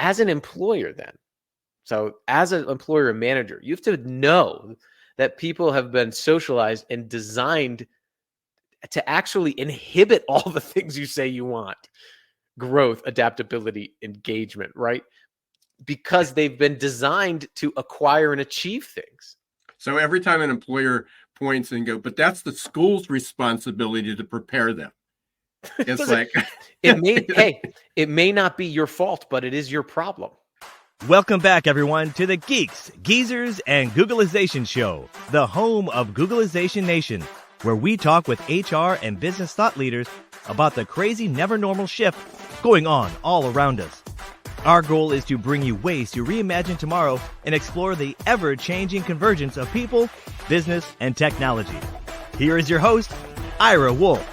as an employer then, so as an employer and manager, you have to know that people have been socialized and designed to actually inhibit all the things you say you want: growth, adaptability, engagement, right? Because they've been designed to acquire and achieve things. So every time an employer points and go, but that's the school's responsibility to prepare them. It's like it may not be your fault, but it is your problem. Welcome back, everyone, to the Geeks, Geezers, and Googleization Show, the home of Googleization Nation, where we talk with HR and business thought leaders about the crazy, never normal shift going on all around us. Our goal is to bring you ways to reimagine tomorrow and explore the ever-changing convergence of people, business, and technology. Here is your host, Ira Wolfe.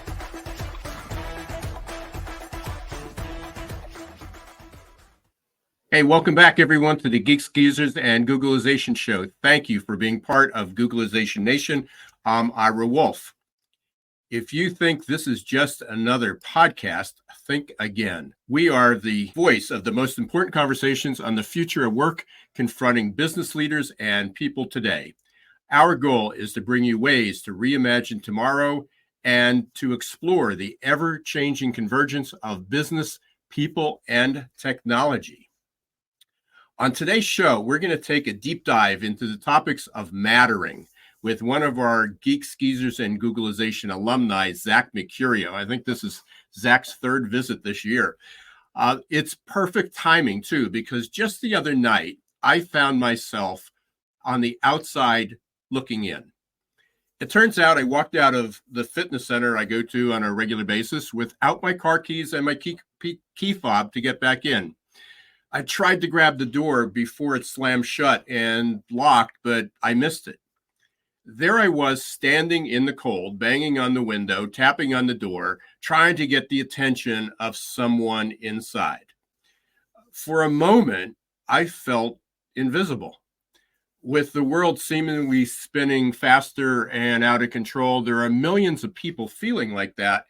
Hey, welcome back, everyone, to the Geeks, Geezers, and Googleization Show. Thank you for being part of Googleization Nation. I'm Ira Wolfe. If you think this is just another podcast, think again. We are the voice of the most important conversations on the future of work, confronting business leaders and people today. Our goal is to bring you ways to reimagine tomorrow and to explore the ever-changing convergence of business, people, and technology. On today's show, we're going to take a deep dive into the topics of mattering with one of our Geeks, Geezers, and Googleization alumni, Zach Mercurio. I think this is Zach's third visit this year. It's perfect timing, too, because just the other night, I found myself on the outside looking in. It turns out I walked out of the fitness center I go to on a regular basis without my car keys and my key fob to get back in. I tried to grab the door before it slammed shut and locked, but I missed it. There I was standing in the cold, banging on the window, tapping on the door, trying to get the attention of someone inside. For a moment, I felt invisible. With the world seemingly spinning faster and out of control, there are millions of people feeling like that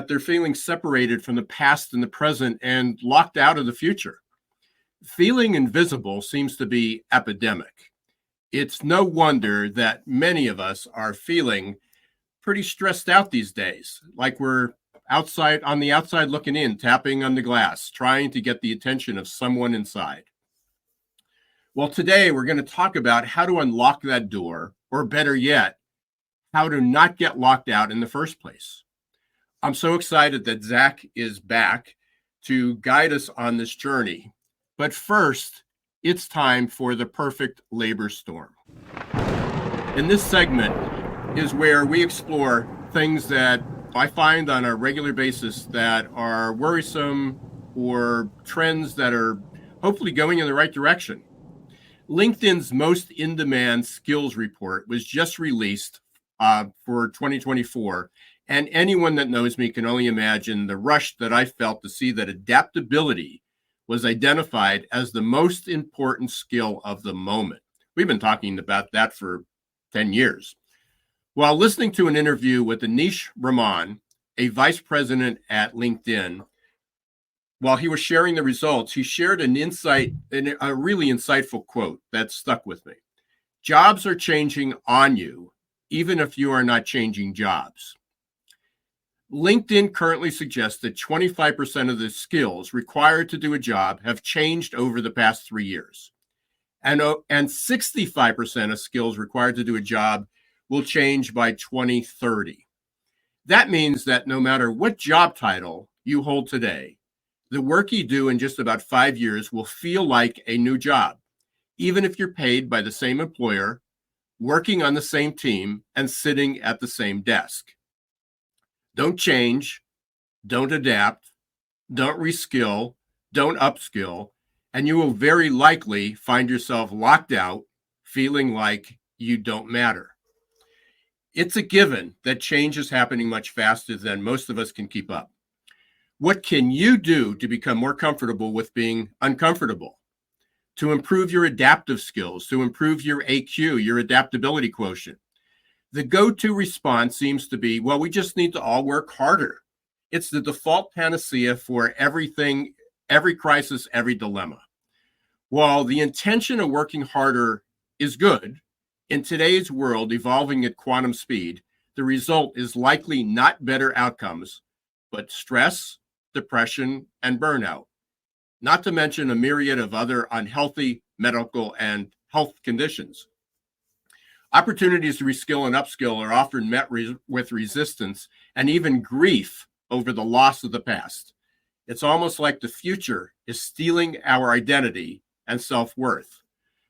they're feeling separated from the past and the present and locked out of the future. Feeling invisible seems to be epidemic. It's no wonder that many of us are feeling pretty stressed out these days, like we're on the outside looking in, tapping on the glass, trying to get the attention of someone inside. Well, today we're going to talk about how to unlock that door, or better yet, how to not get locked out in the first place. I'm so excited that Zach is back to guide us on this journey. But first, it's time for the perfect labor storm. And this segment is where we explore things that I find on a regular basis that are worrisome or trends that are hopefully going in the right direction. LinkedIn's most in-demand skills report was just released for 2024. And anyone that knows me can only imagine the rush that I felt to see that adaptability was identified as the most important skill of the moment. We've been talking about that for 10 years. While listening to an interview with Anish Raman, a vice president at LinkedIn, while he was sharing the results, he shared an insight, a really insightful quote that stuck with me. Jobs are changing on you, even if you are not changing jobs. LinkedIn currently suggests that 25% of the skills required to do a job have changed over the past 3 years. And 65% of skills required to do a job will change by 2030. That means that no matter what job title you hold today, the work you do in just about 5 years will feel like a new job, even if you're paid by the same employer, working on the same team, and sitting at the same desk. Don't change, don't adapt, don't reskill, don't upskill, and you will very likely find yourself locked out, feeling like you don't matter. It's a given that change is happening much faster than most of us can keep up. What can you do to become more comfortable with being uncomfortable? To improve your adaptive skills, to improve your AQ, your adaptability quotient? The go-to response seems to be, well, we just need to all work harder. It's the default panacea for everything every crisis, every dilemma. While the intention of working harder is good, in today's world evolving at quantum speed, the result is likely not better outcomes, but stress, depression, and burnout, not to mention a myriad of other unhealthy medical and health conditions. Opportunities to reskill and upskill are often met with resistance and even grief over the loss of the past. It's almost like the future is stealing our identity and self-worth.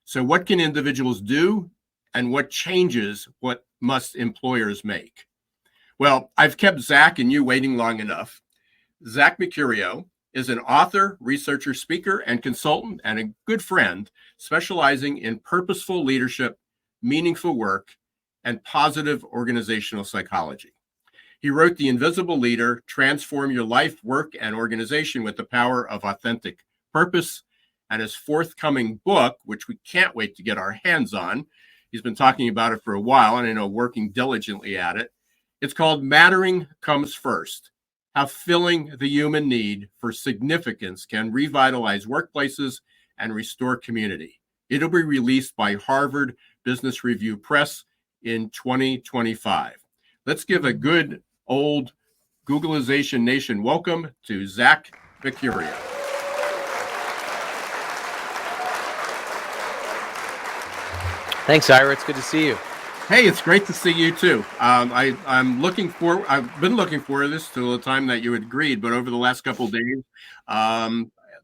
So what can individuals do, and what changes what must employers make? Well, I've kept Zach and you waiting long enough. Zach Mercurio is an author, researcher, speaker, and consultant, and a good friend specializing in purposeful leadership, meaningful work, and positive organizational psychology. He wrote The Invisible Leader: Transform Your Life, Work, and Organization with the Power of Authentic Purpose, and his forthcoming book, which we can't wait to get our hands on. He's been talking about it for a while, and I know working diligently at it. It's called Mattering Comes First: How Filling the Human Need for Significance Can Revitalize Workplaces and Restore Community. It'll be released by Harvard Business Review Press in 2025. Let's give a good old Googleization Nation welcome to Zach Mercurio. Thanks, Ira. It's good to see you. Hey, it's great to see you too. I've been looking forward to this till the time that you had agreed, but over the last couple of days,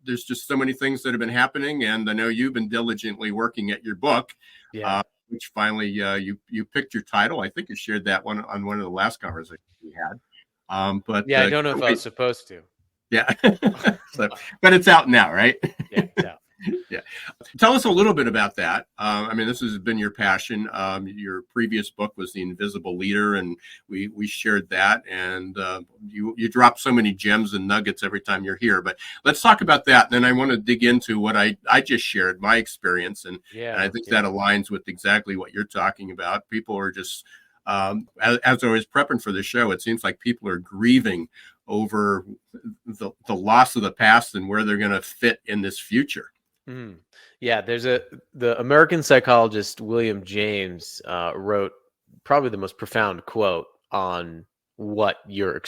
there's just so many things that have been happening, and I know you've been diligently working at your book, which finally you picked your title. I think you shared that one on one of the last conversations we had. But I don't know if I was supposed to. Yeah, but it's out now, right? Yeah, it's out. Yeah. Tell us a little bit about that. This has been your passion. Your previous book was The Invisible Leader, and we shared that. And you drop so many gems and nuggets every time you're here. But let's talk about that. Then I want to dig into what I just shared, my experience. And I think that aligns with exactly what you're talking about. People are just, as I was prepping for the show, it seems like people are grieving over the loss of the past and where they're going to fit in this future. Mm. Yeah, the American psychologist William James wrote probably the most profound quote on what you're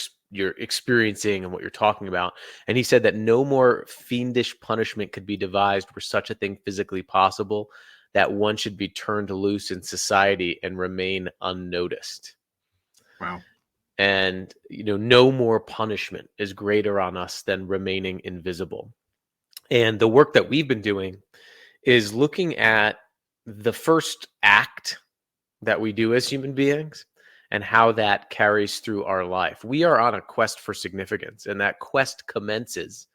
experiencing and what you're talking about. And he said that no more fiendish punishment could be devised were such a thing physically possible, that one should be turned loose in society and remain unnoticed. Wow. And, no more punishment is greater on us than remaining invisible. And the work that we've been doing is looking at the first act that we do as human beings and how that carries through our life. We are on a quest for significance, and that quest commences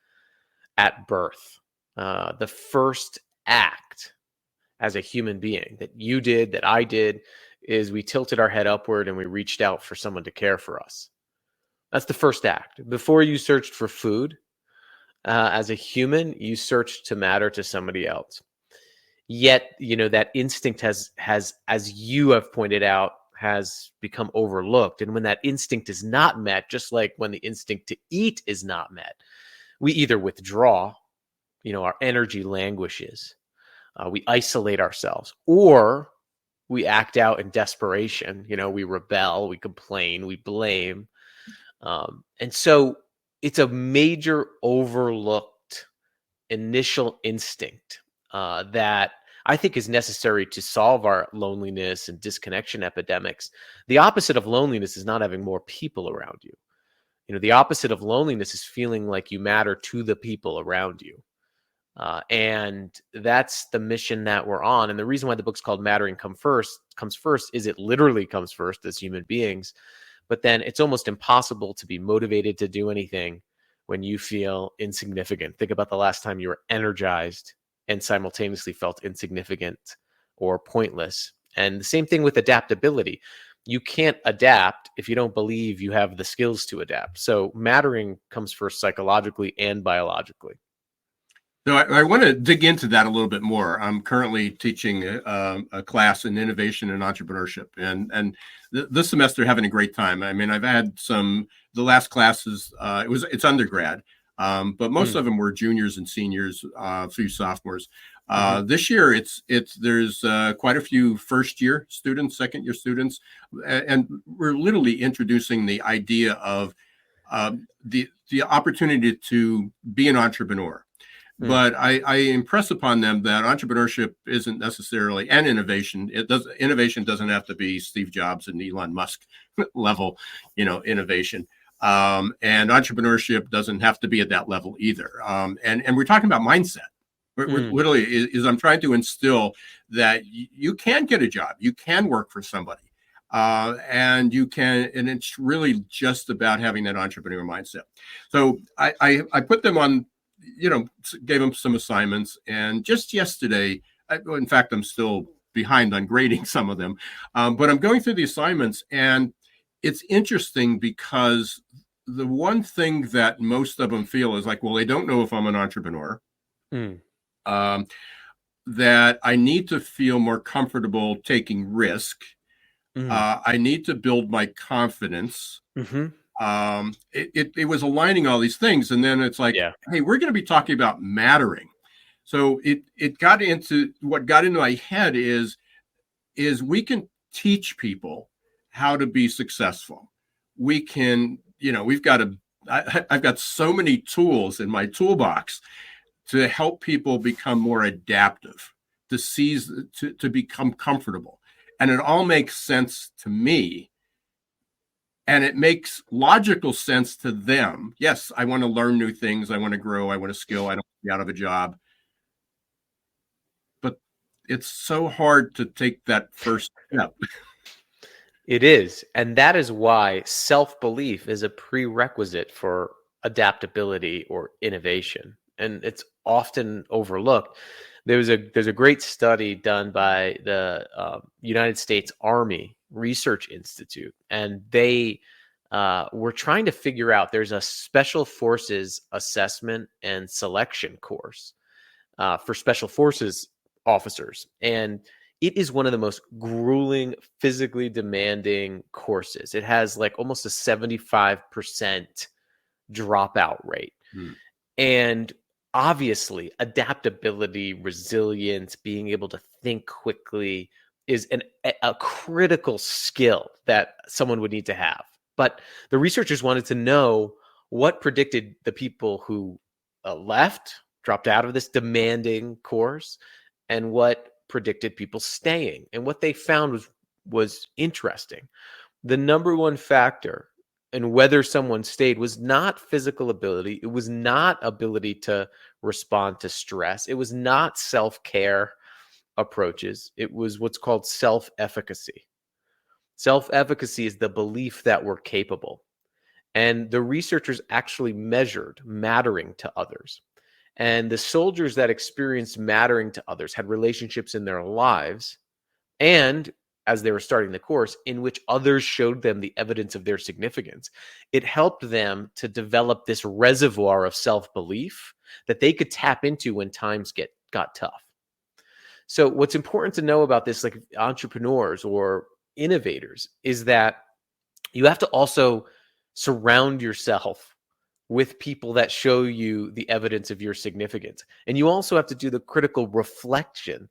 at birth. The first act as a human being that you did, that I did, is we tilted our head upward and we reached out for someone to care for us. That's the first act. Before you searched for food, as a human, you searched to matter to somebody else. Yet, that instinct has, as you have pointed out, has become overlooked. And when that instinct is not met, just like when the instinct to eat is not met, we either withdraw, our energy languishes, we isolate ourselves, or we act out in desperation. We rebel, we complain, we blame. And so it's a major overlooked initial instinct that I think is necessary to solve our loneliness and disconnection epidemics. The opposite of loneliness is not having more people around you. The opposite of loneliness is feeling like you matter to the people around you. And that's the mission that we're on. And the reason why the book's called Mattering Comes First is it literally comes first as human beings. But then it's almost impossible to be motivated to do anything when you feel insignificant. Think about the last time you were energized and simultaneously felt insignificant or pointless. And the same thing with adaptability. You can't adapt if you don't believe you have the skills to adapt. So mattering comes first psychologically and biologically. So I want to dig into that a little bit more. I'm currently teaching a class in innovation and entrepreneurship, and this semester having a great time. I've had the last classes. It's undergrad. But most of them were juniors and seniors, a few sophomores. This year, there's quite a few first-year students, second-year students, and we're literally introducing the idea of the opportunity to be an entrepreneur. But I impress upon them that entrepreneurship isn't necessarily, and innovation. Innovation doesn't have to be Steve Jobs and Elon Musk level, innovation. And entrepreneurship doesn't have to be at that level either. And we're talking about mindset. We're literally is I'm trying to instill that you can get a job, you can work for somebody, and it's really just about having that entrepreneur mindset. So I put them on, gave them some assignments, and just yesterday, in fact, I'm still behind on grading some of them, but I'm going through the assignments, and it's interesting because the one thing that most of them feel is like, well, they don't know if I'm an entrepreneur. That I need to feel more comfortable taking risk. I need to build my confidence. It was aligning all these things, and then it's like, hey, we're going to be talking about mattering. So it got into my head is we can teach people how to be successful. We can, I've got so many tools in my toolbox to help people become more adaptive, to become comfortable. And it all makes sense to me. And it makes logical sense to them. Yes, I want to learn new things. I want to grow. I want to skill. I don't want to be out of a job. But it's so hard to take that first step. It is. And that is why self-belief is a prerequisite for adaptability or innovation. And it's often overlooked. There's a great study done by the United States Army Research Institute, and they were trying to figure out, there's a special forces assessment and selection course for special forces officers. And it is one of the most grueling, physically demanding courses. It has like almost a 75% dropout rate. And obviously, adaptability, resilience, being able to think quickly is a critical skill that someone would need to have. But the researchers wanted to know what predicted the people who dropped out of this demanding course, and what predicted people staying. And what they found was interesting. The number one factor in whether someone stayed was not physical ability. It was not ability to respond to stress. It was not self-care approaches. It was what's called self-efficacy. Self-efficacy is the belief that we're capable. And the researchers actually measured mattering to others. And the soldiers that experienced mattering to others had relationships in their lives, and as they were starting the course, in which others showed them the evidence of their significance. It helped them to develop this reservoir of self-belief that they could tap into when times got tough. So what's important to know about this, like entrepreneurs or innovators, is that you have to also surround yourself with people that show you the evidence of your significance. And you also have to do the critical reflection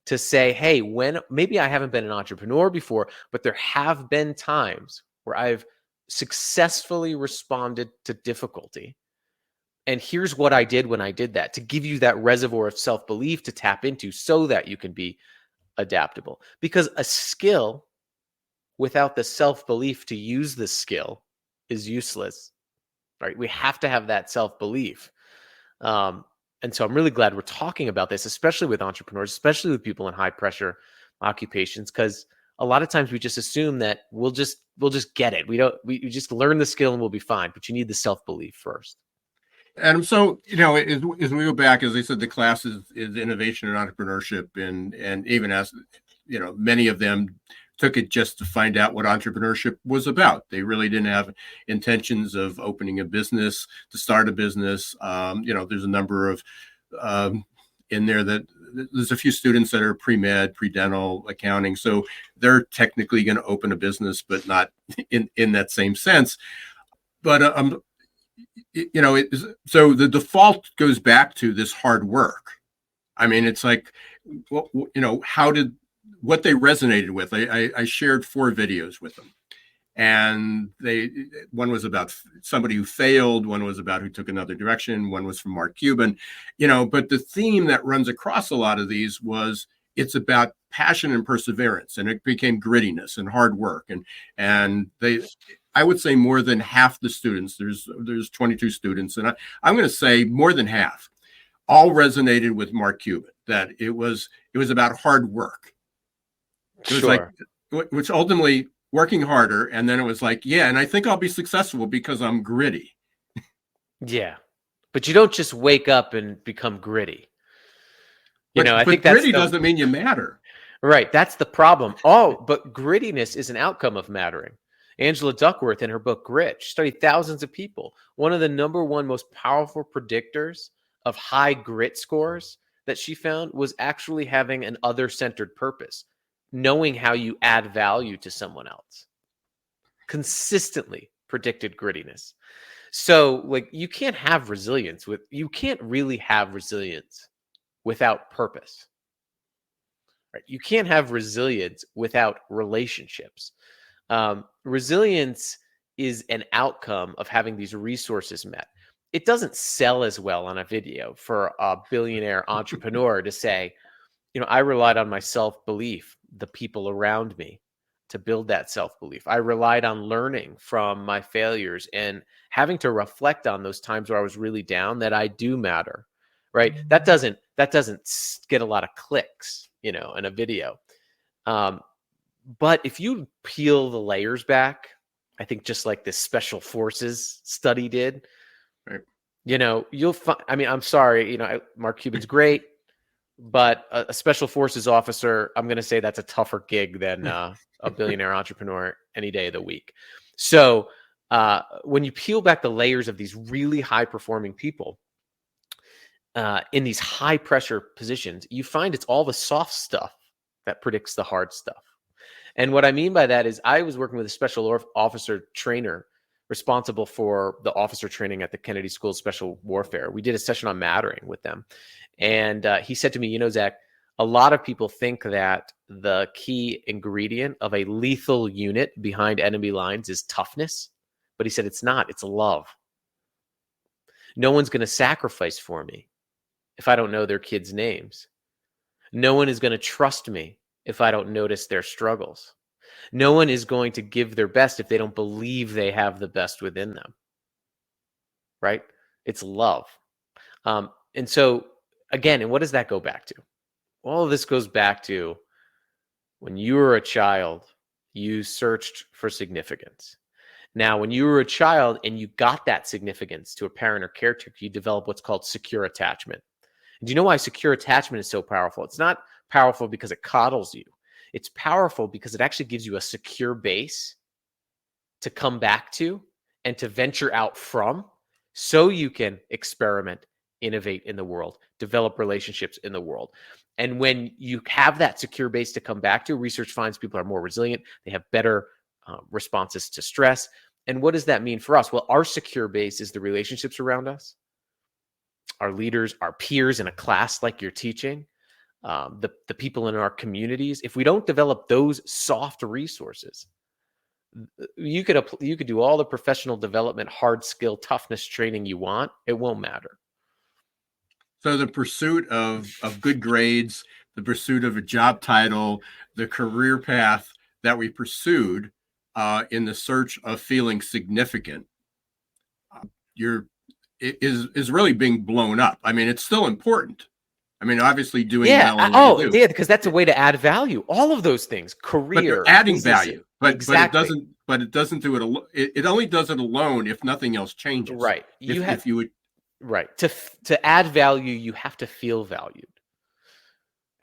to say, hey, when maybe I haven't been an entrepreneur before, but there have been times where I've successfully responded to difficulty. And here's what I did when I did that, to give you that reservoir of self-belief to tap into so that you can be adaptable. Because a skill without the self-belief to use the skill is useless, right? We have to have that self-belief. And so I'm really glad we're talking about this, especially with entrepreneurs, especially with people in high pressure occupations, because a lot of times we just assume that we'll just get it. We just learn the skill and we'll be fine, but you need the self-belief first. And so, as we go back, as I said, the class is innovation and entrepreneurship, and even as, many of them took it just to find out what entrepreneurship was about. They really didn't have intentions of opening a business, to start a business. There's a number of in there that there's a few students that are pre-med, pre-dental, accounting. So they're technically going to open a business, but not in that same sense. But so the default goes back to this hard work. I mean, it's like, what they resonated with. I shared 4 videos with them, and one was about somebody who failed, one was about who took another direction, one was from Mark Cuban, but the theme that runs across a lot of these was it's about passion and perseverance, and it became grittiness and hard work, and I would say more than half the students, there's 22 students, and I'm going to say more than half all resonated with Mark Cuban, that it was about hard work. It was like, which ultimately working harder. And then it was like, yeah, and I think I'll be successful because I'm gritty. Yeah. But you don't just wake up and become gritty. I think gritty doesn't mean you matter. Right. That's the problem. But grittiness is an outcome of mattering. Angela Duckworth, in her book Grit, she studied thousands of people. One of the number one most powerful predictors of high grit scores that she found was actually having an other-centered purpose, knowing how you add value to someone else. Consistently predicted grittiness. So, like, you can't really have resilience without purpose. Right? You can't have resilience without relationships. Resilience is an outcome of having these resources met. It doesn't sell as well on a video for a billionaire entrepreneur to say, I relied on my self-belief, the people around me, to build that self-belief. I relied on learning from my failures and having to reflect on those times where I was really down, that I do matter, right? That doesn't get a lot of clicks, in a video. But if you peel the layers back, I think just like this special forces study did, right. You'll find, I'm sorry, Mark Cuban's great, but a special forces officer, I'm going to say that's a tougher gig than a billionaire entrepreneur any day of the week. So when you peel back the layers of these really high performing people in these high pressure positions, you find it's all the soft stuff that predicts the hard stuff. And what I mean by that is I was working with a special officer trainer responsible for the officer training at the Kennedy School of Special Warfare. We did a session on mattering with them. And he said to me, Zach, a lot of people think that the key ingredient of a lethal unit behind enemy lines is toughness. But he said, it's not, it's love. No one's going to sacrifice for me if I don't know their kids' names. No one is going to trust me if I don't notice their struggles. No one is going to give their best if they don't believe they have the best within them. Right? It's love. And so, again, and what does that go back to? All of this goes back to when you were a child, you searched for significance. Now, when you were a child and you got that significance to a parent or caretaker, you develop what's called secure attachment. And do you know why secure attachment is so powerful? It's not powerful because it coddles you. It's powerful because it actually gives you a secure base to come back to and to venture out from, so you can experiment, innovate in the world, develop relationships in the world. And when you have that secure base to come back to, research finds people are more resilient. They have better responses to stress. And what does that mean for us? Well, our secure base is the relationships around us, our leaders, our peers in a class like you're teaching, the people in our communities. If we don't develop those soft resources, you could do all the professional development, hard skill, toughness training you want. It won't matter. So the pursuit of good grades, the pursuit of a job title, the career path that we pursued in the search of feeling significant, is really being blown up. I mean, it's still important. I mean, obviously doing well. Yeah, because that's a way to add value. All of those things, career, but adding value, but exactly. but it doesn't do it alone. It only does it alone if nothing else changes. Right. If you would. Right. To add value, you have to feel valued.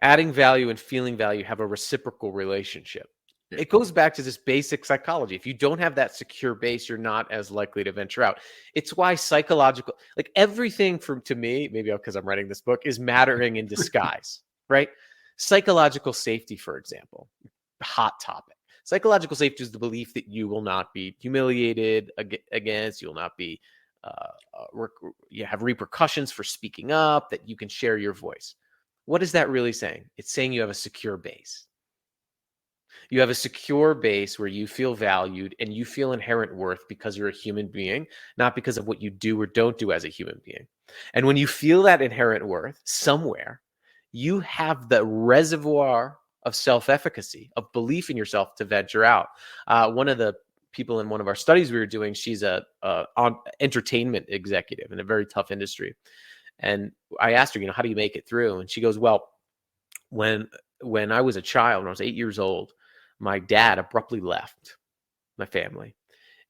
Adding value and feeling value have a reciprocal relationship. Yeah. It goes back to this basic psychology. If you don't have that secure base, you're not as likely to venture out. It's why psychological, like everything to me, maybe because I'm writing this book, is mattering in disguise, right? Psychological safety, for example, hot topic. Psychological safety is the belief that you will not be humiliated against, you will not be you have repercussions for speaking up, that you can share your voice. What is that really saying? It's saying you have a secure base. You have a secure base where you feel valued and you feel inherent worth because you're a human being, not because of what you do or don't do as a human being. And when you feel that inherent worth somewhere, you have the reservoir of self-efficacy, of belief in yourself to venture out. One of the people in one of our studies we were doing, she's a entertainment executive in a very tough industry. And I asked her, how do you make it through? And she goes, well, when I was a child, when I was 8 years old, my dad abruptly left my family.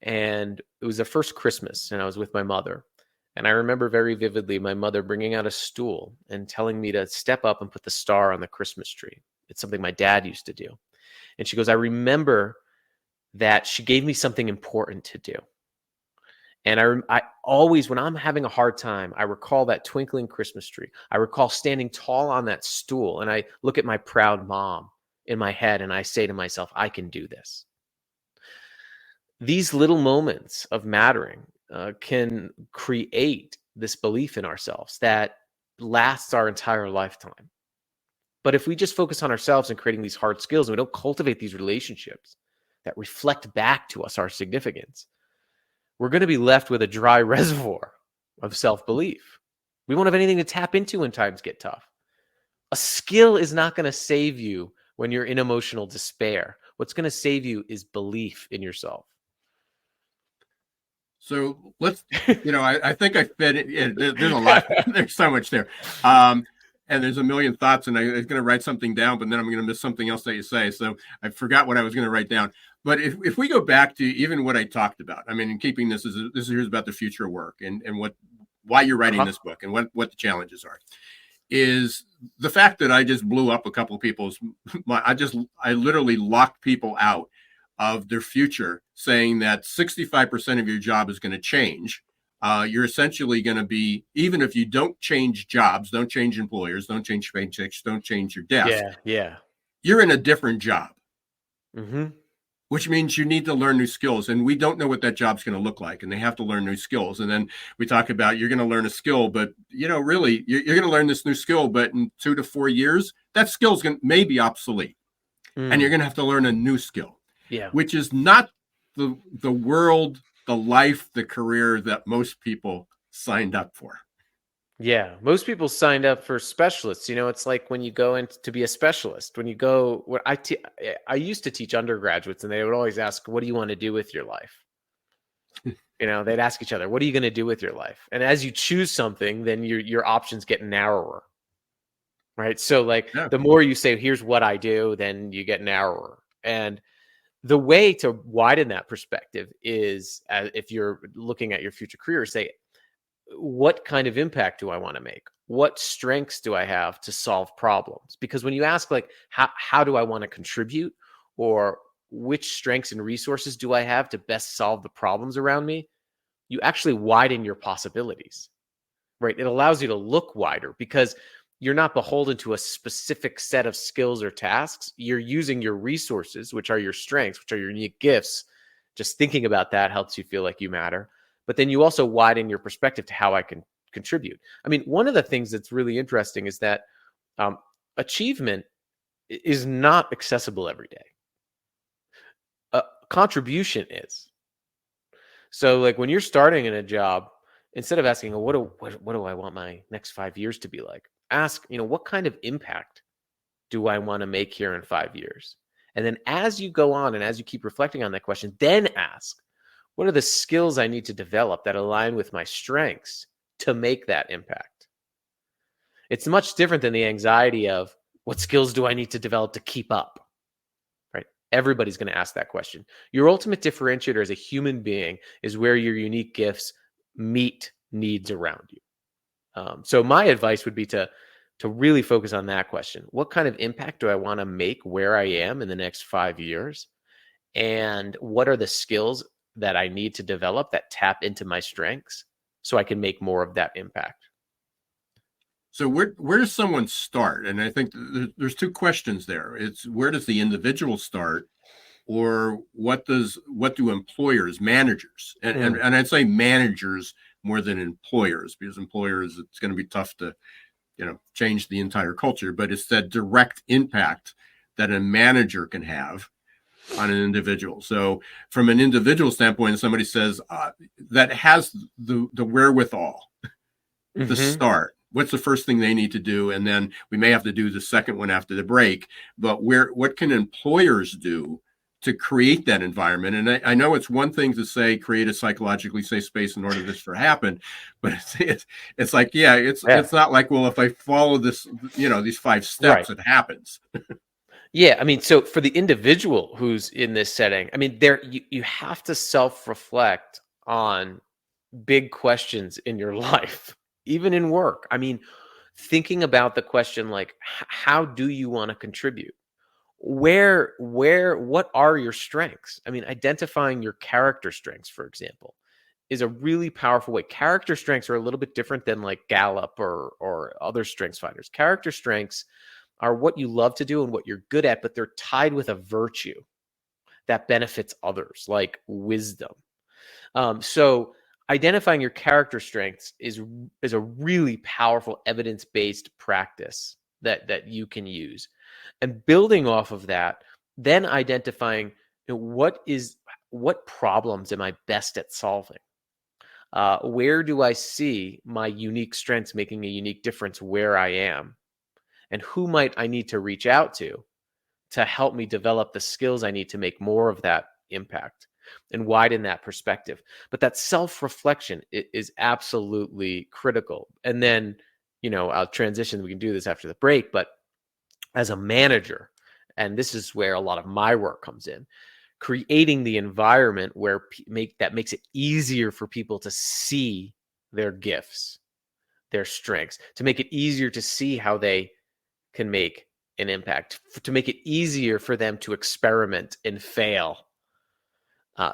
And it was the first Christmas, and I was with my mother. And I remember very vividly my mother bringing out a stool and telling me to step up and put the star on the Christmas tree. It's something my dad used to do. And she goes, I remember that she gave me something important to do. And I always, when I'm having a hard time, I recall that twinkling Christmas tree. I recall standing tall on that stool, and I look at my proud mom in my head, and I say to myself, I can do this. These little moments of mattering can create this belief in ourselves that lasts our entire lifetime. But if we just focus on ourselves and creating these hard skills, and we don't cultivate these relationships that reflect back to us our significance, we're going to be left with a dry reservoir of self-belief. We won't have anything to tap into when times get tough. A skill is not going to save you when you're in emotional despair. What's going to save you is belief in yourself. So let's, I think I fed it. Yeah, there's a lot. There's so much there. And there's a million thoughts, and I was going to write something down, but then I'm going to miss something else that you say. So I forgot what I was going to write down. But if we go back to even what I talked about, I mean, in keeping this here's about the future of work and why you're writing this book and what the challenges are, is the fact that I just blew up a couple of people's, I literally locked people out of their future, saying that 65% of your job is going to change. You're essentially going to be, even if you don't change jobs, don't change employers, don't change paychecks, don't change your desk. Yeah. You're in a different job. Mm-hmm. Which means you need to learn new skills. And we don't know what that job's going to look like. And they have to learn new skills. And then we talk about you're going to learn a skill, but really, you're going to learn this new skill, but in 2 to 4 years, that skill's may be obsolete. And you're going to have to learn a new skill. Yeah. Which is not the world, the life, the career that most people signed up for. Yeah, most people signed up for specialists. It's like when you go in to be a specialist. When you go, I used to teach undergraduates, and they would always ask, "What do you want to do with your life?" They'd ask each other, "What are you going to do with your life?" And as you choose something, then your options get narrower, right? So, the more you say, "Here's what I do," then you get narrower. And the way to widen that perspective is, if you're looking at your future career, say, what kind of impact do I want to make? What strengths do I have to solve problems? Because when you ask, how do I want to contribute, or which strengths and resources do I have to best solve the problems around me, you actually widen your possibilities, right? It allows you to look wider because you're not beholden to a specific set of skills or tasks. You're using your resources, which are your strengths, which are your unique gifts. Just thinking about that helps you feel like you matter. But then you also widen your perspective to how I can contribute. I mean, one of the things that's really interesting is that achievement is not accessible every day. Contribution is. So, when you're starting in a job, instead of asking, what do I want my next 5 years to be like? Ask, what kind of impact do I want to make here in 5 years? And then as you go on and as you keep reflecting on that question, then ask, what are the skills I need to develop that align with my strengths to make that impact? It's much different than the anxiety of, what skills do I need to develop to keep up? Right? Everybody's going to ask that question. Your ultimate differentiator as a human being is where your unique gifts meet needs around you. So my advice would be to really focus on that question. What kind of impact do I want to make where I am in the next 5 years? And what are the skills that I need to develop that tap into my strengths so I can make more of that impact? So where does someone start? And I think there's two questions there. It's where does the individual start, or what do employers, managers, and I'd say managers more than employers, because employers, it's going to be tough to, change the entire culture, but it's that direct impact that a manager can have on an individual. So from an individual standpoint, somebody says that has the wherewithal to start, what's the first thing they need to do? And then we may have to do the second one after the break, but what can employers do to create that environment? And I know it's one thing to say, create a psychologically safe space in order for this to happen, but it's like, it's not like, well, if I follow this, these 5 steps, it happens. Yeah. I mean, so for the individual who's in this setting, I mean, you have to self-reflect on big questions in your life, even in work. I mean, thinking about the question, like, how do you want to contribute? What are your strengths? I mean, identifying your character strengths, for example, is a really powerful way. Character strengths are a little bit different than like Gallup or other strengths finders. Character strengths are what you love to do and what you're good at, but they're tied with a virtue that benefits others, like wisdom. So identifying your character strengths is a really powerful evidence-based practice that you can use. And building off of that, then identifying what problems am I best at solving? Where do I see my unique strengths making a unique difference where I am? And who might I need to reach out to help me develop the skills I need to make more of that impact and widen that perspective? But that self-reflection is absolutely critical. And then, I'll transition. We can do this after the break, but as a manager, and this is where a lot of my work comes in, creating the environment where that makes it easier for people to see their gifts, their strengths, to make it easier to see how they can make an impact, to make it easier for them to experiment and fail,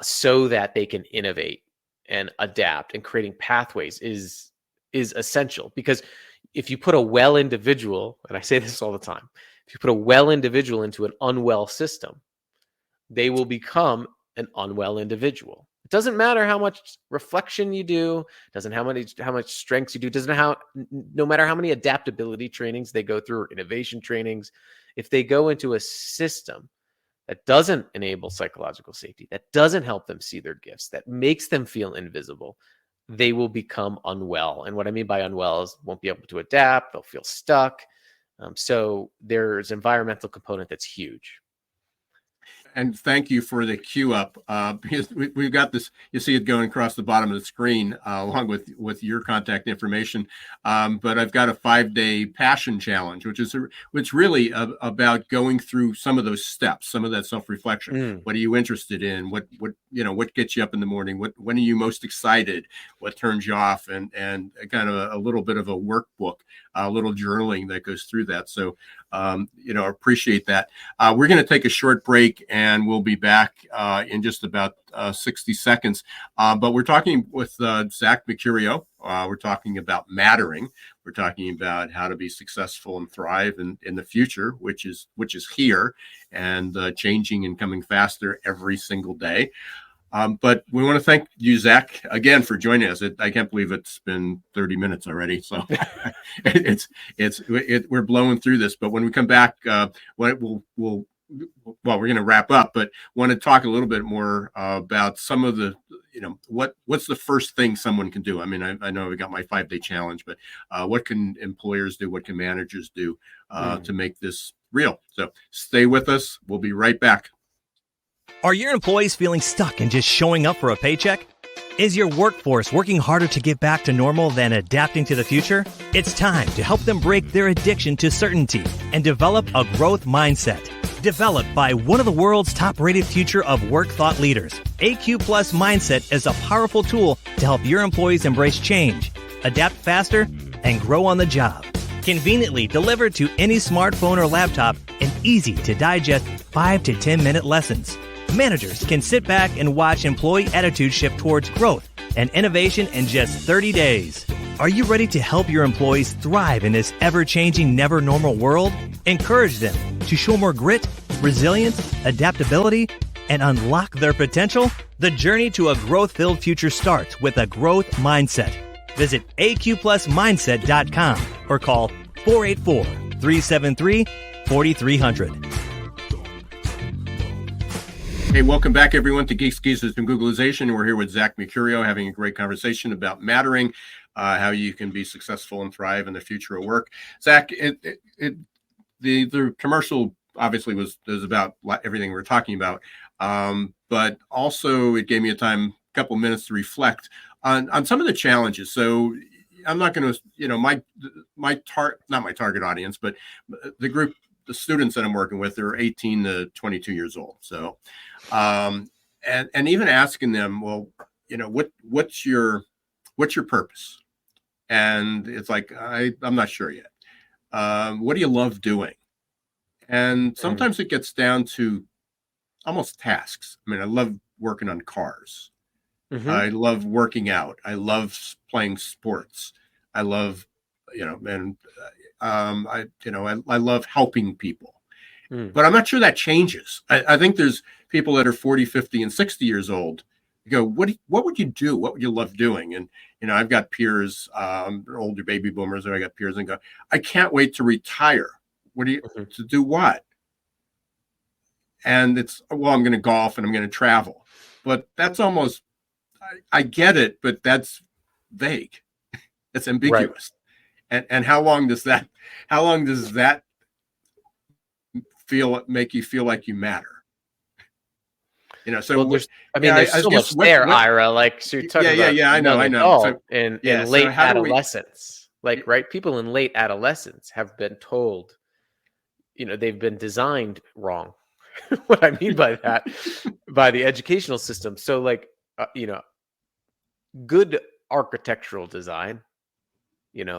so that they can innovate and adapt. And creating pathways is essential, because if you put a well individual, and I say this all the time, if you put a well individual into an unwell system, they will become an unwell individual. It doesn't matter how much reflection you do, doesn't how much strengths you do, no matter how many adaptability trainings they go through or innovation trainings, if they go into a system that doesn't enable psychological safety, that doesn't help them see their gifts, that makes them feel invisible, they will become unwell. And what I mean by unwell is won't be able to adapt, they'll feel stuck. So there's an environmental component that's huge. And thank you for the queue up. Because we've got this, you see it going across the bottom of the screen, along with your contact information. But I've got a 5-day passion challenge, which really about going through some of those steps, some of that self-reflection. What are you interested in? What gets you up in the morning? When are you most excited? What turns you off? And kind of a little bit of a workbook, a little journaling that goes through that. So, appreciate that. We're going to take a short break, and we'll be back in just about 60 seconds. But we're talking with Zach Mercurio. We're talking about mattering. We're talking about how to be successful and thrive in the future, which is here and changing and coming faster every single day. But we want to thank you, Zach, again for joining us. I can't believe it's been 30 minutes already. So we're blowing through this. But when we come back, we're going to wrap up, but want to talk a little bit more about some of the, what's the first thing someone can do? I mean, I know we got my 5-day challenge, but what can employers do? What can managers do to make this real? So stay with us. We'll be right back. Are your employees feeling stuck and just showing up for a paycheck? Is your workforce working harder to get back to normal than adapting to the future? It's time to help them break their addiction to certainty and develop a growth mindset. Developed by one of the world's top-rated future of work thought leaders, AQ Plus Mindset is a powerful tool to help your employees embrace change, adapt faster, and grow on the job. Conveniently delivered to any smartphone or laptop in easy-to-digest 5 to 10-minute lessons. Managers can sit back and watch employee attitude shift towards growth and innovation in just 30 days. Are you ready to help your employees thrive in this ever-changing, never-normal world? Encourage them to show more grit, resilience, adaptability, and unlock their potential? The journey to a growth-filled future starts with a growth mindset. Visit aqplusmindset.com or call 484-373-4300. Hey, welcome back, everyone, to Geeks, Geezers, and Googlization. We're here with Zach Mercurio having a great conversation about mattering, how you can be successful and thrive in the future of work. Zach, the commercial obviously was about everything we're talking about, but also it gave me a couple minutes to reflect on some of the challenges. So I'm not going to, not my target audience, but the students that I'm working with are 18 to 22 years old. So, and even asking them, well, what's your purpose? And it's like, I'm not sure yet. What do you love doing? And sometimes it gets down to almost tasks. I mean, I love working on cars. Mm-hmm. I love working out. I love playing sports. I love, I love helping people. But I'm not sure that changes. I think there's people that are 40, 50, and 60 years old. You go, what would you do? What would you love doing? And, I've got peers, older baby boomers, and I got peers and go, I can't wait to retire. To do what? And it's, well, I'm going to golf and I'm going to travel. But that's almost, I get it, but that's vague. It's ambiguous. Right. And how long does that make you feel like you matter? So there's so much there, Ira. Like, so you're talking about, I know. So, in late adolescence, right? People in late adolescence have been told, they've been designed wrong. What I mean by that, by the educational system. So, good architectural design,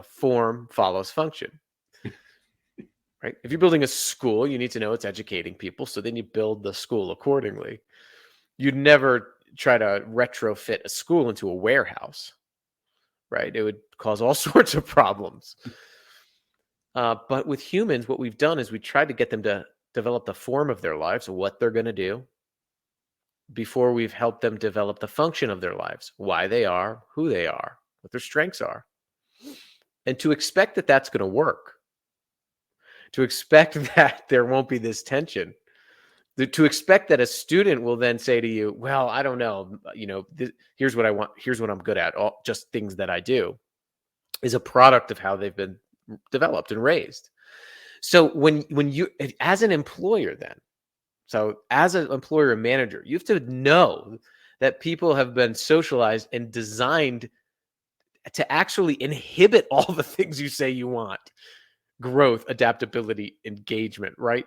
form follows function. Right? If you're building a school, you need to know it's educating people. So then you build the school accordingly. You'd never try to retrofit a school into a warehouse, right? It would cause all sorts of problems. But with humans, what we've done is we tried to get them to develop the form of their lives, what they're going to do, before we've helped them develop the function of their lives, why they are, who they are, what their strengths are. And to expect that that's going to work, to expect that there won't be this tension, to expect that a student will then say to you, well, I don't know, here's what I want, here's what I'm good at, all just things that I do, is a product of how they've been developed and raised. So when you, as an employer then, so as an employer and manager, you have to know that people have been socialized and designed to actually inhibit all the things you say you want: growth, adaptability, engagement, right?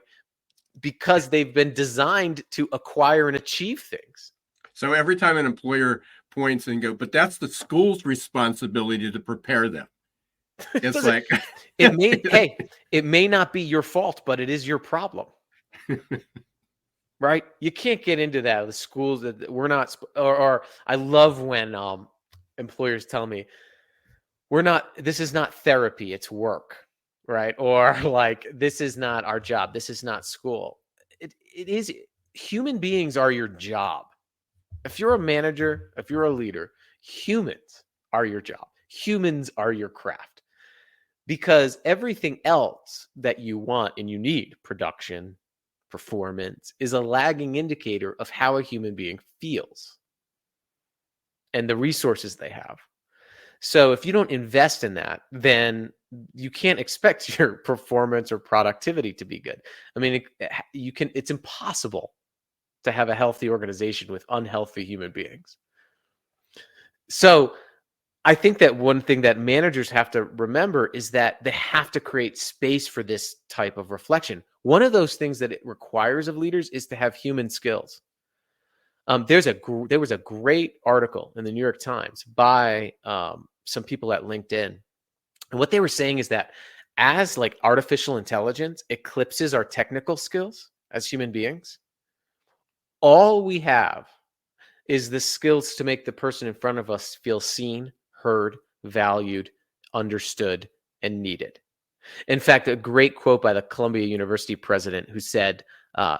Because they've been designed to acquire and achieve things. So every time an employer points and go, but that's the school's responsibility to prepare them. It's like it may not be your fault, but it is your problem. Right? You can't get into that. The schools that we're not, or I love when employers tell me, this is not therapy, it's work, right? Or like, this is not our job, this is not school. It is, human beings are your job. If you're a manager, if you're a leader, humans are your job. Humans are your craft. Because everything else that you want and you need, production, performance, is a lagging indicator of how a human being feels and the resources they have. So if you don't invest in that, then you can't expect your performance or productivity to be good. I mean, it's impossible to have a healthy organization with unhealthy human beings. So I think that one thing that managers have to remember is that they have to create space for this type of reflection. One of those things that it requires of leaders is to have human skills. There was a great article in the New York Times by some people at LinkedIn. And what they were saying is that as like artificial intelligence eclipses our technical skills as human beings, all we have is the skills to make the person in front of us feel seen, heard, valued, understood, and needed. In fact, a great quote by the Columbia University president who said,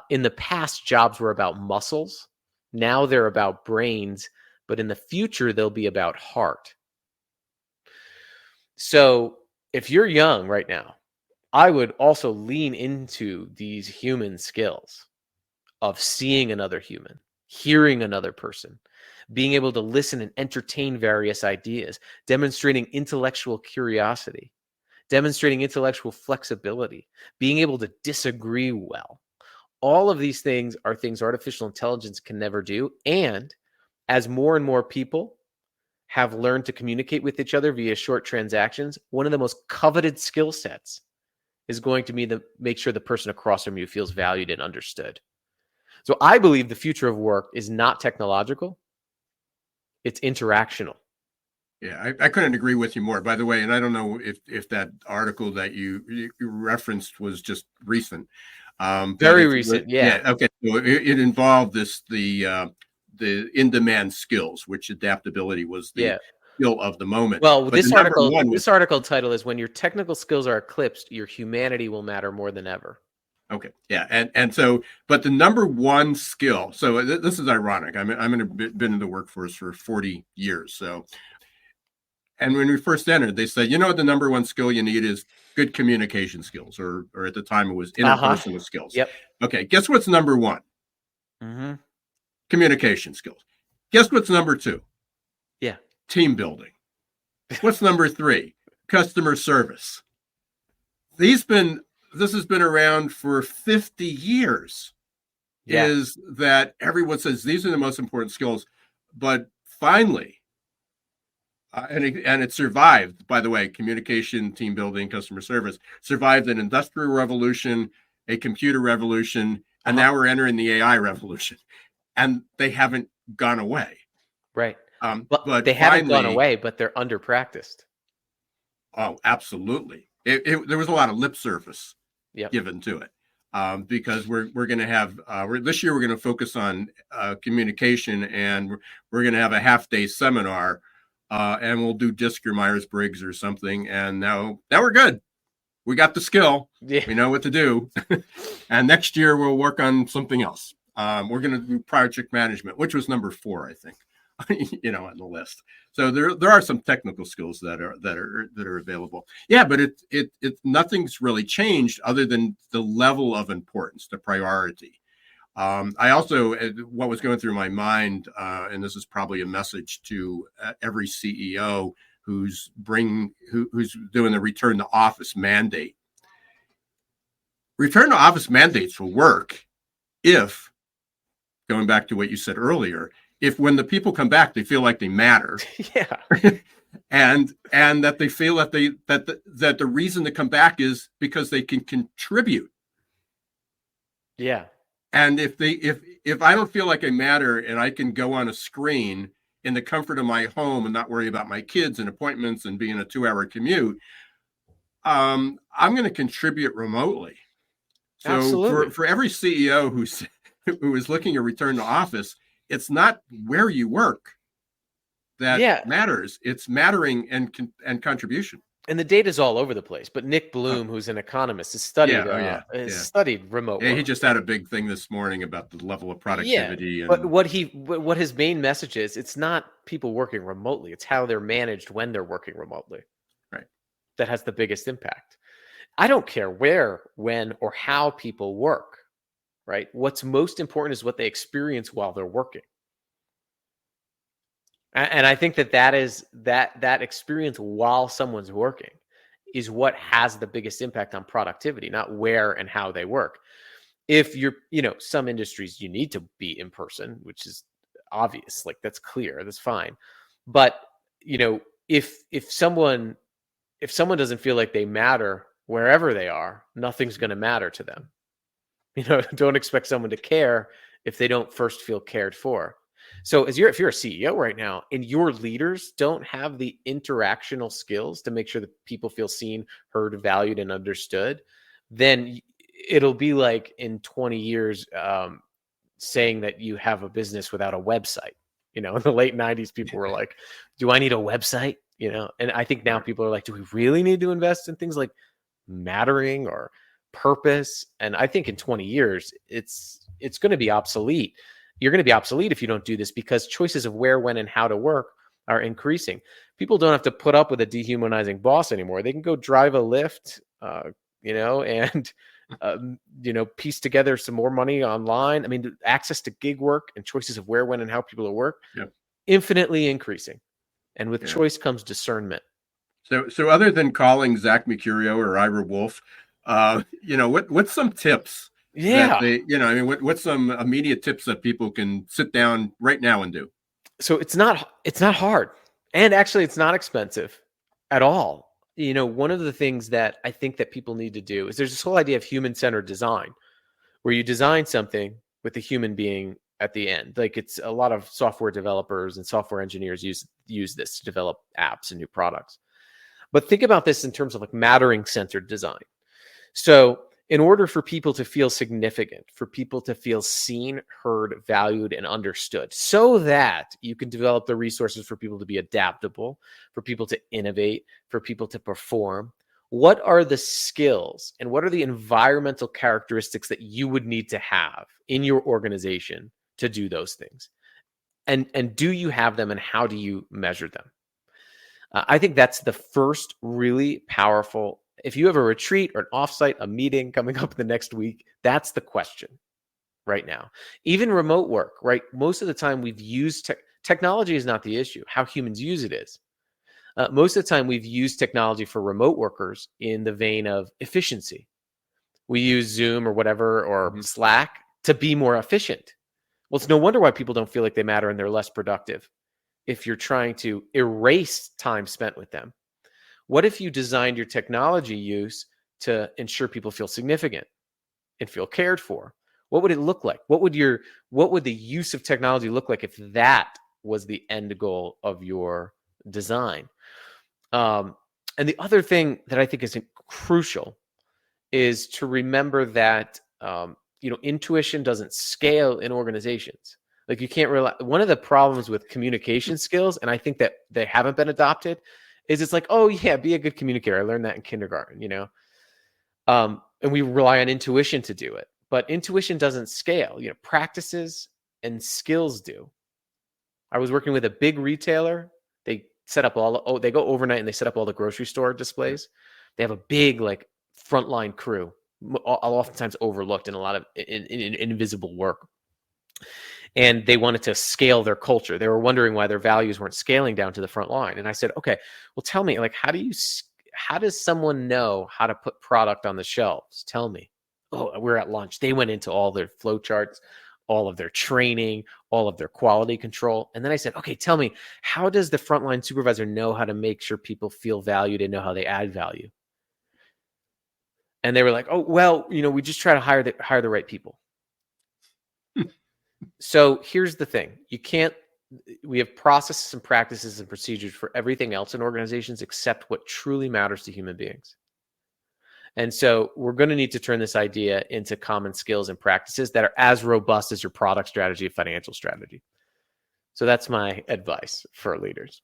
in the past, jobs were about muscles. Now they're about brains, but in the future, they'll be about heart. So if you're young right now, I would also lean into these human skills of seeing another human, hearing another person, being able to listen and entertain various ideas, demonstrating intellectual curiosity, demonstrating intellectual flexibility, being able to disagree well. All of these things are things artificial intelligence can never do. And as more and more people have learned to communicate with each other via short transactions, one of the most coveted skill sets is going to be to make sure the person across from you feels valued and understood. So I believe the future of work is not technological, it's interactional. Yeah, I couldn't agree with you more. By the way, and I don't know if that article that you referenced was just recent. Very recent, yeah. Okay. So it involved the in-demand skills, which adaptability was the skill of the moment. Well, but this article title is "When Your Technical Skills Are Eclipsed, Your Humanity Will Matter More Than Ever." Okay. Yeah. And so, but the number one skill, so this is ironic. Been in the workforce for 40 years. So, and when we first entered, they said, what the number one skill you need is good communication skills, or at the time it was interpersonal skills. Yep. Okay. Guess what's number one? Mm-hmm. Communication skills. Guess what's number two? Yeah. Team building. What's number three? Customer service. This has been around for 50 years. Yeah. Is that everyone says these are the most important skills, but finally, and it survived, by the way, communication, team building, customer service, survived an industrial revolution, a computer revolution, and now we're entering the AI revolution. And they haven't gone away. Right. But they haven't gone away, but they're under practiced. Oh, absolutely. There was a lot of lip service given to it. Because we're going to have this year we're going to focus on communication, and we're going to have a half-day seminar, and we'll do DISC or Myers-Briggs or something. And now we're good. We got the skill. Yeah. We know what to do. And next year we'll work on something else. We're going to do project management, which was number 4, I think, on the list. So there are some technical skills that are available. Yeah, but it nothing's really changed other than the level of importance, the priority. I also, what was going through my mind, and this is probably a message to every CEO who's doing the return to office mandate. Return to office mandates will work if, going back to what you said earlier, if when the people come back, they feel like they matter. Yeah. and that they feel that that the reason to come back is because they can contribute. Yeah. And if I don't feel like I matter and I can go on a screen in the comfort of my home and not worry about my kids and appointments and being a 2-hour commute, I'm going to contribute remotely. So absolutely. for every CEO who is looking to return to office, it's not where you work that matters. It's mattering and contribution. And the data's all over the place. But Nick Bloom, who's an economist, has studied remote work. He just had a big thing this morning about the level of productivity. Yeah, but what his main message is, it's not people working remotely. It's how they're managed when they're working remotely. Right. That has the biggest impact. I don't care where, when, or how people work. Right. What's most important is what they experience while they're working. And I think that is that experience while someone's working is what has the biggest impact on productivity, not where and how they work. If you're, some industries you need to be in person, which is obvious, like that's clear, that's fine. But, if someone doesn't feel like they matter wherever they are, nothing's going to matter to them. Don't expect someone to care if they don't first feel cared for. So if you're a CEO right now and your leaders don't have the interactional skills to make sure that people feel seen, heard, valued, and understood, then it'll be like in 20 years saying that you have a business without a website. In the late 90s, people were like, do I need a website? And I think now people are like, do we really need to invest in things like mattering or purpose? And I think in 20 years, it's going to be obsolete. you're going to be obsolete if you don't do this, because choices of where, when, and how to work are increasing. People don't have to put up with a dehumanizing boss anymore. They can go drive a Lyft, and piece together some more money online. I mean, access to gig work and choices of where, when, and how people work, infinitely increasing. And with choice comes discernment. So other than calling Zach Mercurio or Ira Wolfe, what's some tips that they, what's some immediate tips that people can sit down right now and do? So it's not hard. And actually, it's not expensive at all. One of the things that I think that people need to do is there's this whole idea of human-centered design, where you design something with the human being at the end. Like, it's a lot of software developers and software engineers use this to develop apps and new products. But think about this in terms of like mattering-centered design. So in order for people to feel significant, for people to feel seen, heard, valued, and understood, so that you can develop the resources for people to be adaptable, for people to innovate, for people to perform, what are the skills and what are the environmental characteristics that you would need to have in your organization to do those things? And do you have them, and how do you measure them? I think that's the first really powerful. If you have a retreat or an offsite, a meeting coming up the next week, that's the question right now. Even remote work, right? Most of the time we've used technology is not the issue. How humans use it is. Most of the time we've used technology for remote workers in the vein of efficiency. We use Zoom or whatever, or Slack, to be more efficient. Well, it's no wonder why people don't feel like they matter and they're less productive if you're trying to erase time spent with them. What if you designed your technology use to ensure people feel significant and feel cared for? What would it look like? What would the use of technology look like if that was the end goal of your design? And the other thing that I think is crucial is to remember that intuition doesn't scale in organizations. Like, you can't rely. One of the problems with communication skills, and I think that they haven't been adopted, is it's like, oh yeah, be a good communicator. I learned that in kindergarten, and we rely on intuition to do it. But intuition doesn't scale. Practices and skills do. I was working with a big retailer. They set up they go overnight and they set up all the grocery store displays. They have a big frontline crew, oftentimes overlooked in a lot of invisible work. And they wanted to scale their culture. They were wondering why their values weren't scaling down to the front line. And I said, okay, well, tell me, how does someone know how to put product on the shelves? Tell me. Oh, we're at lunch. They went into all their flow charts, all of their training, all of their quality control. And then I said, okay, tell me, how does the frontline supervisor know how to make sure people feel valued and know how they add value? And they were like, oh, well, we just try to hire the right people. So here's the thing. We have processes and practices and procedures for everything else in organizations except what truly matters to human beings. And so we're going to need to turn this idea into common skills and practices that are as robust as your product strategy and financial strategy. So that's my advice for leaders.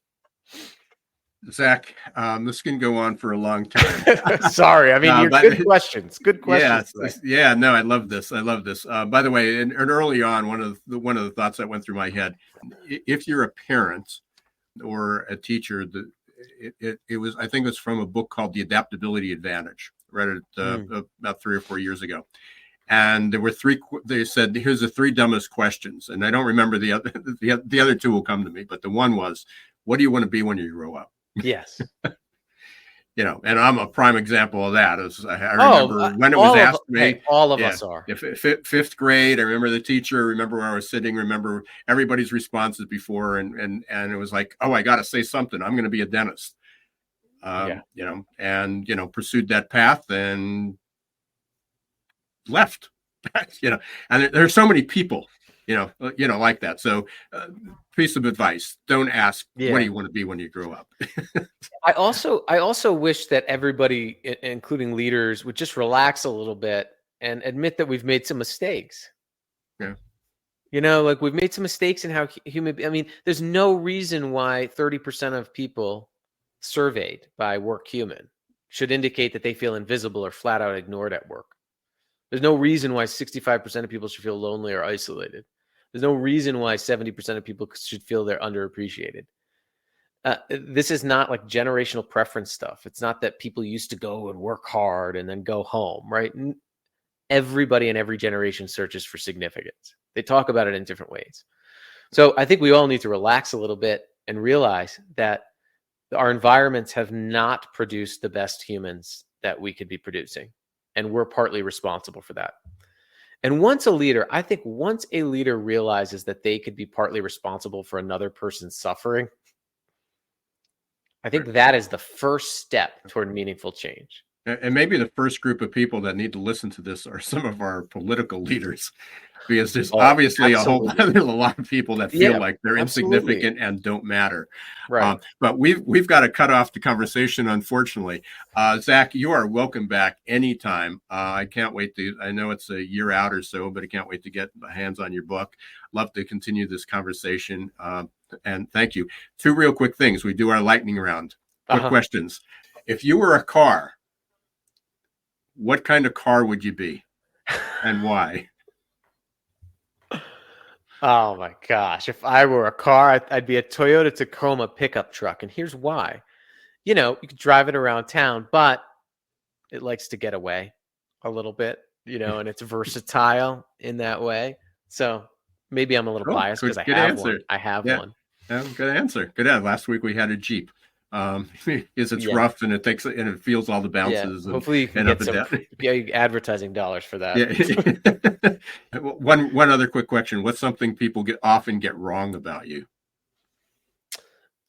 Zach, this can go on for a long time. Sorry. I mean, good questions. Good questions. Yeah. No, I love this. By the way, and early on, one of the thoughts that went through my head, if you're a parent or a teacher, I think it was from a book called The Adaptability Advantage. Read it about 3 or 4 years ago. And there were they said, here's the 3 dumbest questions. And I don't remember the other 2 will come to me, but the one was, what do you want to be when you grow up? Yes. And I'm a prime example of that. I remember when it was asked to me. All of us are. Fifth grade, I remember the teacher, remember where I was sitting, remember everybody's responses before. And it was like, oh, I got to say something. I'm going to be a dentist. Pursued that path and left, and there's so many people, like that. So piece of advice, don't ask, what do you want to be when you grow up? I also wish that everybody, including leaders, would just relax a little bit and admit that we've made some mistakes. Yeah. We've made some mistakes in how there's no reason why 30% of people surveyed by Work Human should indicate that they feel invisible or flat out ignored at work. There's no reason why 65% of people should feel lonely or isolated. There's no reason why 70% of people should feel they're underappreciated. This is not like generational preference stuff. It's not that people used to go and work hard and then go home, right? Everybody in every generation searches for significance. They talk about it in different ways. So I think we all need to relax a little bit and realize that our environments have not produced the best humans that we could be producing. And we're partly responsible for that. And once a leader realizes that they could be partly responsible for another person's suffering, I think that is the first step toward meaningful change. And maybe the first group of people that need to listen to this are some of our political leaders, because there's obviously a lot of people that feel like they're insignificant and don't matter. Right. But we've got to cut off the conversation, unfortunately. Zach, you are welcome back anytime. I can't wait I know it's a year out or so, but I can't wait to get my hands on your book. Love to continue this conversation. And thank you. 2 real quick things. We do our lightning round. Quick questions. If you were a car, what kind of car would you be and why? Oh my gosh. If I were a car, I'd be a Toyota Tacoma pickup truck. And here's why. You could drive it around town, but it likes to get away a little bit, and it's versatile in that way. So maybe I'm a little biased because I have one. I have one. Yeah, good answer. Good answer. Last week we had a Jeep. It's rough and it feels all the bounces. Yeah. Hopefully you can get some advertising dollars for that. Yeah. One other quick question. What's something people often get wrong about you?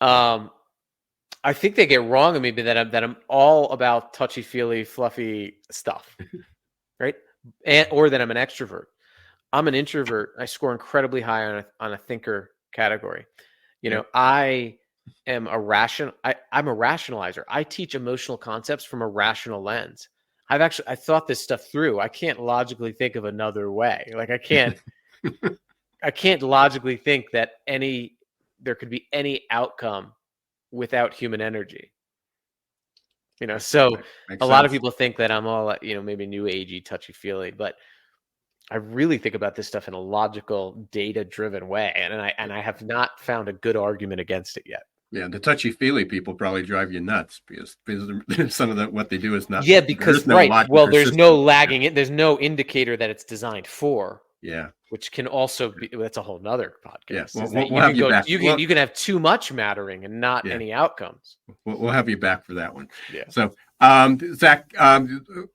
I think they get wrong on me that I'm all about touchy-feely, fluffy stuff, right? Or that I'm an extrovert. I'm an introvert. I score incredibly high on a thinker category. I am I'm a rationalizer. I teach emotional concepts from a rational lens. I thought this stuff through. I can't logically think of another way. Like I can't logically think that there could be any outcome without human energy. So a lot of people think that I'm all, maybe new agey, touchy feely, but I really think about this stuff in a logical, data-driven way, and I have not found a good argument against it yet. Yeah, the touchy-feely people probably drive you nuts because some of what they do is not. Yeah, because there's no lagging. There's no indicator that it's designed for. Yeah, which can also be. That's a whole nother podcast. Yeah, we'll have you back. You can have too much mattering and not any outcomes. We'll have you back for that one. Yeah. So, Zach,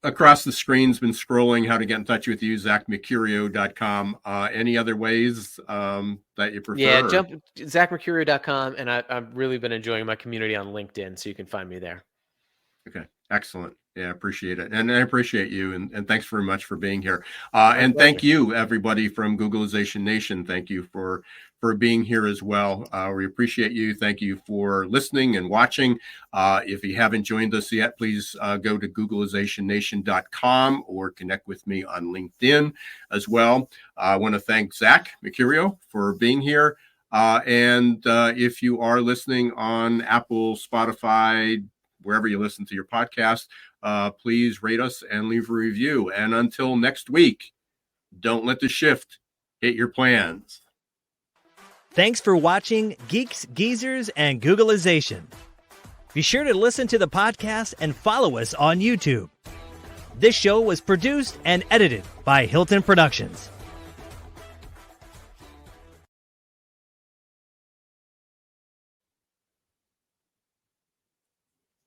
across the screen's been scrolling how to get in touch with you, ZachMercurio.com. Any other ways that you prefer? Yeah, jump ZachMercurio.com, and I've really been enjoying my community on LinkedIn, so you can find me there. Okay, excellent. Yeah, I appreciate it. And I appreciate you. And thanks very much for being here. And thank you, everybody from Googleization Nation. Thank you for being here as well. We appreciate you. Thank you for listening and watching. If you haven't joined us yet, please go to GoogleizationNation.com or connect with me on LinkedIn as well. I want to thank Zach Mercurio for being here. And if you are listening on Apple, Spotify, wherever you listen to your podcast, please rate us and leave a review. And until next week, don't let the shift hit your plans. Thanks for watching Geeks, Geezers, and Googleization. Be sure to listen to the podcast and follow us on YouTube. This show was produced and edited by Hilton Productions.